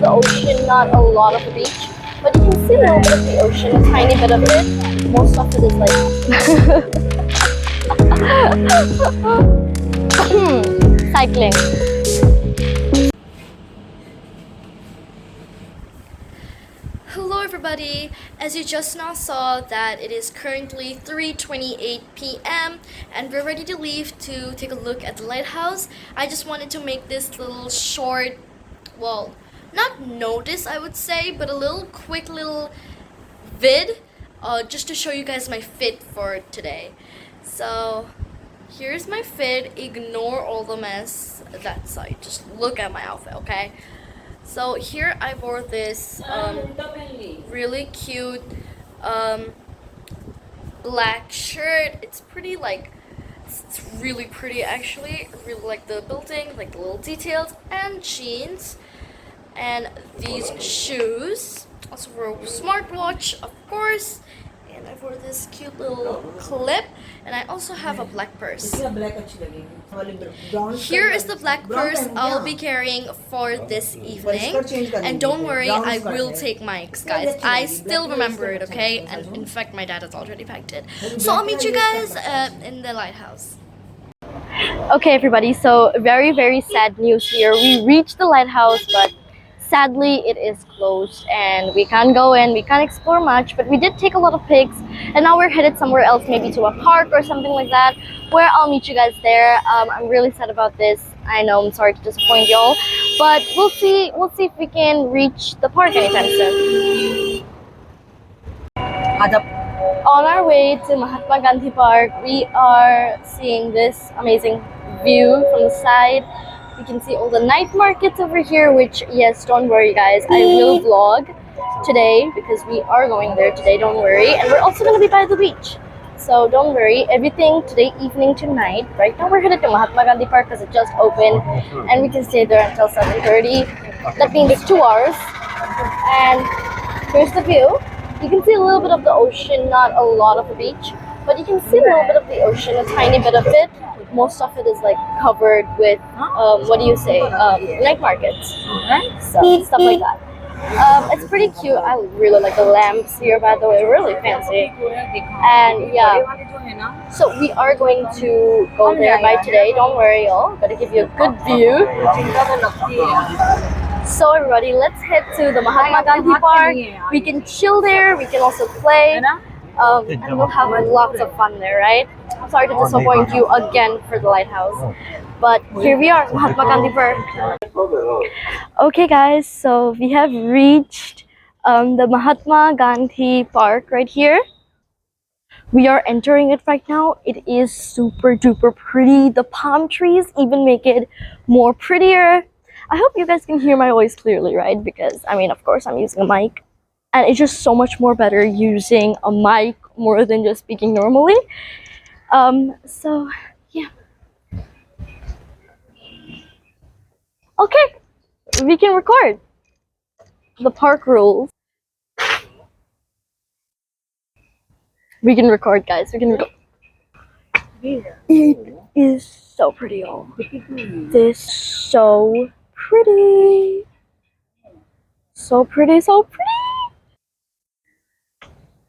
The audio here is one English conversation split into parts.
of the ocean, not a lot of the beach, but you can see a little bit of the ocean, a tiny bit of it. Most of it is like cycling. Hello everybody! As you just now saw that it is currently 3:28 p.m. and we're ready to leave to take a look at the lighthouse. I just wanted to make this little short, well, not notice I would say, but a little quick little vid just to show you guys my fit for today. So here's my fit. Ignore all the mess that side. Just look at my outfit, okay? So here I wore this really cute black shirt. It's pretty it's really pretty actually. I really like the building, like the little details, and jeans and these shoes. Also wore a smartwatch, of course, and I wore this cute little clip, and I also have a black purse. Here is the black purse I'll be carrying for this evening, and don't worry, I will take mics, guys. I still remember it, okay? And in fact, my dad has already packed it. So I'll meet you guys in the lighthouse. Okay, everybody, so very sad news here. We reached the lighthouse, but sadly it is closed and we can't go in, we can't explore much, but we did take a lot of pics, and now we're headed somewhere else, maybe to a park or something like that, where I'll meet you guys there. I'm really sad about this. I know, I'm sorry to disappoint y'all, but we'll see if we can reach the park anytime soon. On our way to Mahatma Gandhi Park, we are seeing this amazing view from the side. You can see all the night markets over here, which, yes, don't worry guys, I will vlog today because we are going there today, don't worry. And we're also going to be by the beach, so don't worry, everything today evening tonight. Right now we're headed to Mahatma Gandhi Park because it just opened and we can stay there until 7:30. That means it's 2 hours. And here's the view. You can see a little bit of the ocean, not a lot of the beach, but you can see a little bit of the ocean, a tiny bit of it. Most of it is like covered with night markets, so stuff like that. It's pretty cute. I really like the lamps here, by the way, really fancy. And yeah, so we are going to go there by today, don't worry y'all, gotta give you a good view. So everybody, let's head to the Mahatma Gandhi Park. We can chill there, we can also play, and we'll have lots of fun there, right? I'm sorry to disappoint you again for the lighthouse, but here we are, Mahatma Gandhi Park. Okay guys, so we have reached the Mahatma Gandhi Park right here. We are entering it right now. It is super duper pretty. The palm trees even make it more prettier. I hope you guys can hear my voice clearly, right? Because, I mean, of course, I'm using a mic. And it's just so much more better using a mic more than just speaking normally. So, yeah. Okay, we can record. The park rules. We can record, guys. We can record. It is so pretty, y'all. This is so pretty. So pretty, so pretty.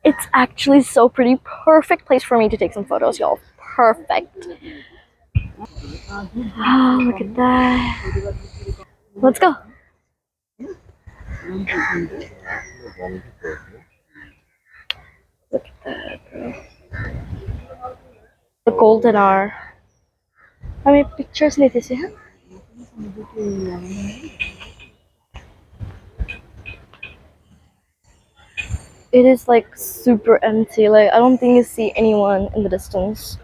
It's actually so pretty. Perfect place for me to take some photos, y'all. Perfect. Oh, look at that. Let's go. Look at that, bro. The golden hour. I mean, pictures need to see, huh? It is like super empty. Like, I don't think you see anyone in the distance.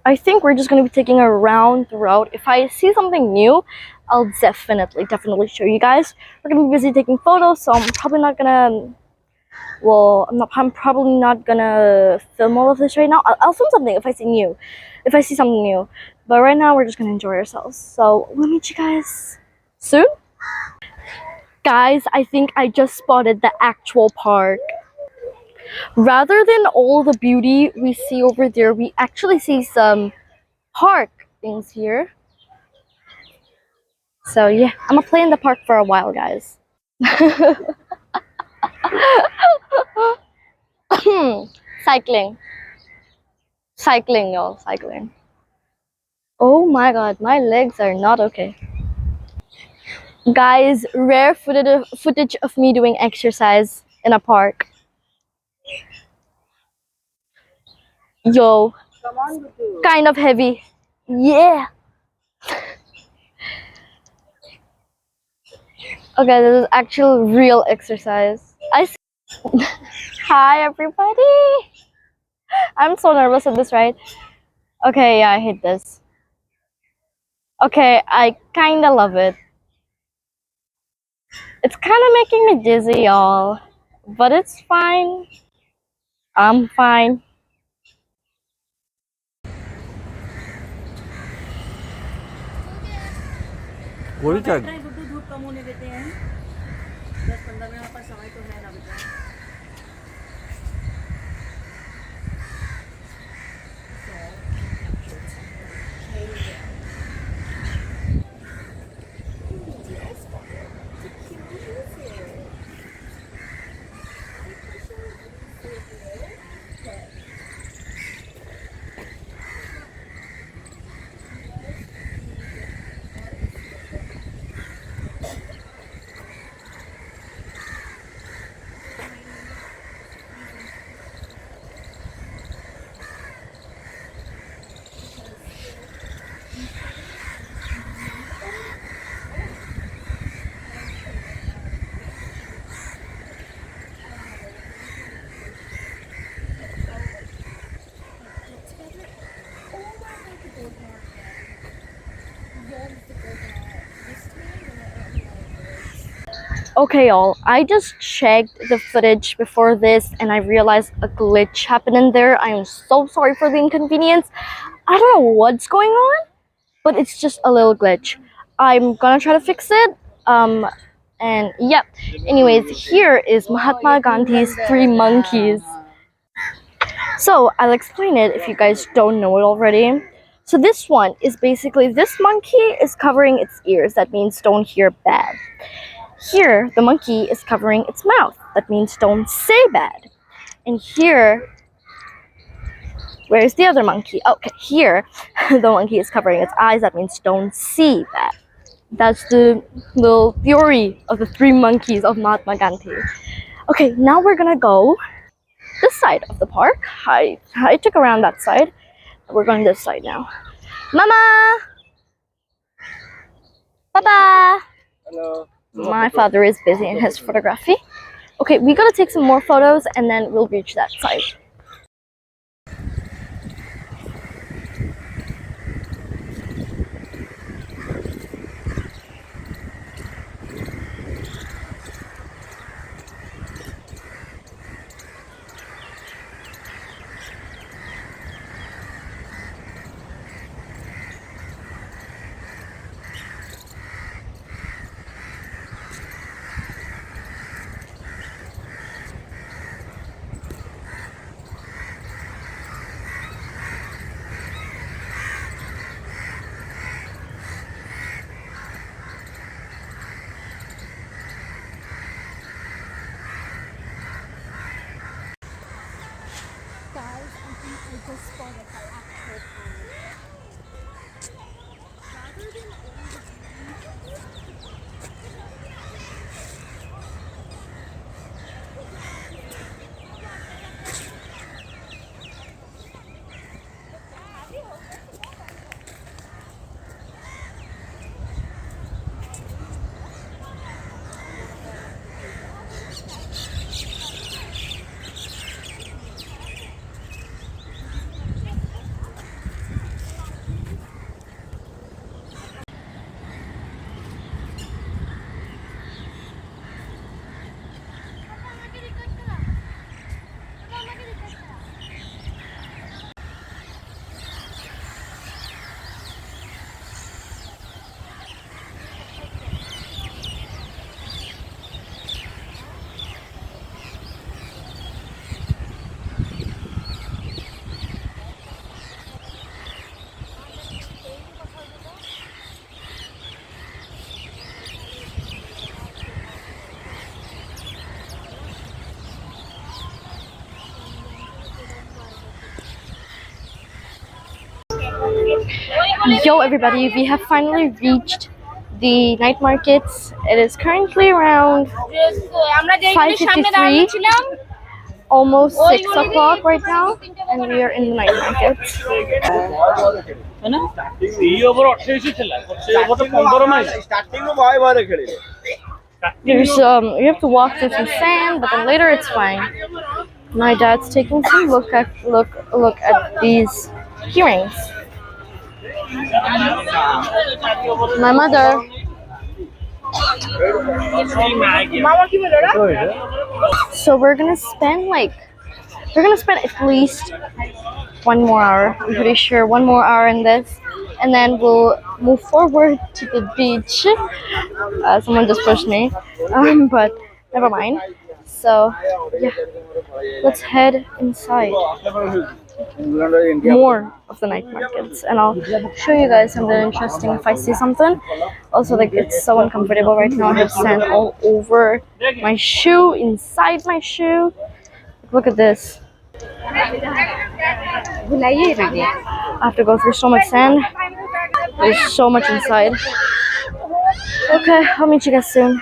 I think we're just gonna be taking a round throughout. If I see something new, I'll definitely show you guys. We're gonna be busy taking photos, so I'm probably not gonna. Well, I'm probably not gonna film all of this right now. I'll film something if I see something new. But right now we're just gonna enjoy ourselves. So we'll meet you guys soon. Guys, I think I just spotted the actual park. Rather than all the beauty we see over there, we actually see some park things here. So yeah, I'm gonna play in the park for a while, guys. Cycling. Cycling, y'all. Cycling. Oh my god, my legs are not okay. Guys, rare footage of me doing exercise in a park. Yo, kind of heavy. Yeah. Okay, this is actual real exercise. Hi, everybody. I'm so nervous at this, right? Okay, yeah, I hate this. Okay, I kind of love it. It's kind of making me dizzy, y'all. But it's fine. I'm fine. कोई क्या Okay, y'all, I just checked the footage before this and I realized a glitch happened in there. I am so sorry for the inconvenience. I don't know what's going on, but it's just a little glitch. I'm gonna try to fix it. And yep. Anyways, here is Mahatma Gandhi's three monkeys. So I'll explain it if you guys don't know it already. So this one is basically, this monkey is covering its ears. That means don't hear bad. Here, the monkey is covering its mouth. That means don't say bad. And here, where's the other monkey? Okay, here, the monkey is covering its eyes. That means don't see bad. That's the little theory of the three monkeys of Mahatma Gandhi. Okay, now we're gonna go this side of the park. I took around that side. We're going this side now. Mama! Papa! Hello. My father is busy in his photography. Okay, we gotta take some more photos and then we'll reach that side. Yo, everybody, we have finally reached the night markets. It is currently around 5:53, almost 6 o'clock right now, and we are in the night markets. There's you have to walk through some sand, but then later it's fine. My dad's taking some look at these earrings. My mother. So we're gonna spend at least 1 more hour. I'm pretty sure 1 more hour in this, and then we'll move forward to the beach. Someone just pushed me, but never mind. So yeah, let's head inside. More of the night markets, and I'll show you guys something interesting if I see something. Also, like, it's so uncomfortable right now. I have sand all over my shoe, inside my shoe. Look at this. I have to go through so much sand. There's so much inside. Okay, I'll meet you guys soon.